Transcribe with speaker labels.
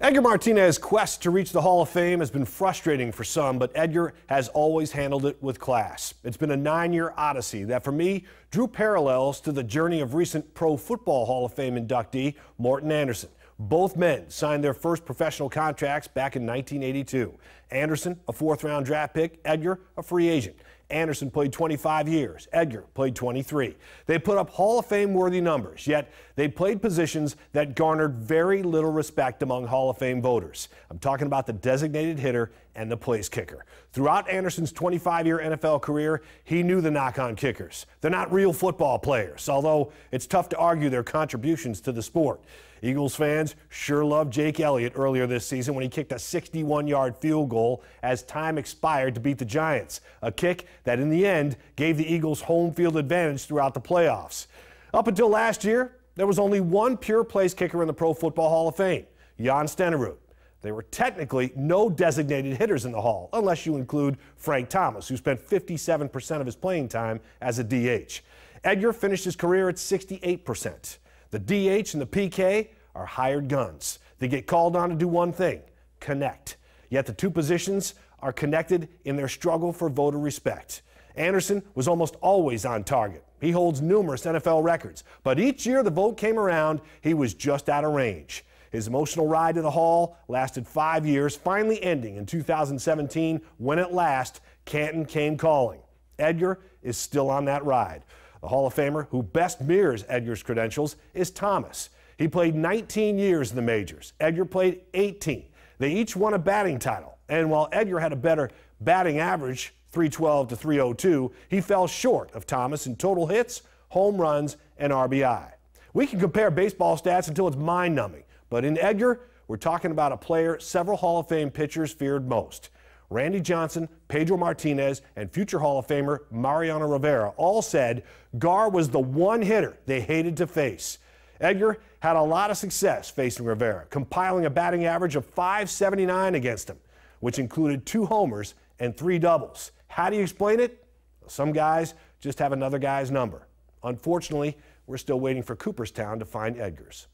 Speaker 1: Edgar Martinez's quest to reach the Hall of Fame has been frustrating for some, but Edgar has always handled it with class. It's been a 9-year odyssey that, for me, drew parallels to the journey of recent Pro Football Hall of Fame inductee Morten Andersen. Both men signed their first professional contracts back in 1982. Andersen, a fourth-round draft pick, Edgar, a free agent. Andersen played 25 years. Edgar played 23. They put up Hall of Fame-worthy numbers, yet they played positions that garnered very little respect among Hall of Fame voters. I'm talking about the designated hitter and the place kicker. Throughout Andersen's 25-year NFL career, he knew the knock on kickers. They're not real football players, although it's tough to argue their contributions to the sport. Eagles fans sure loved Jake Elliott earlier this season when he kicked a 61-yard field goal as time expired to beat the Giants, a kick that in the end gave the Eagles home field advantage throughout the playoffs. Up until last year, there was only one pure place kicker in the Pro Football Hall of Fame, Jan Stenerud. There were technically no designated hitters in the Hall, unless you include Frank Thomas, who spent 57% of his playing time as a DH. Edgar finished his career at 68%. The DH and the PK are hired guns. They get called on to do one thing, connect. Yet the two positions are connected in their struggle for voter respect. Andersen was almost always on target. He holds numerous NFL records, but each year the vote came around, he was just out of range. His emotional ride to the Hall lasted 5 years, finally ending in 2017 when at last Canton came calling. Edgar is still on that ride. The Hall of Famer who best mirrors Edgar's credentials is Thomas. He played 19 years in the majors. Edgar played 18. They each won a batting title. And while Edgar had a better batting average, 312 to 302, he fell short of Thomas in total hits, home runs, and RBI. We can compare baseball stats until it's mind-numbing. But in Edgar, we're talking about a player several Hall of Fame pitchers feared most. Randy Johnson, Pedro Martinez, and future Hall of Famer Mariano Rivera all said Gar was the one hitter they hated to face. Edgar had a lot of success facing Rivera, compiling a batting average of .579 against him, which included 2 homers and 3 doubles. How do you explain it? Some guys just have another guy's number. Unfortunately, we're still waiting for Cooperstown to find Edgar's.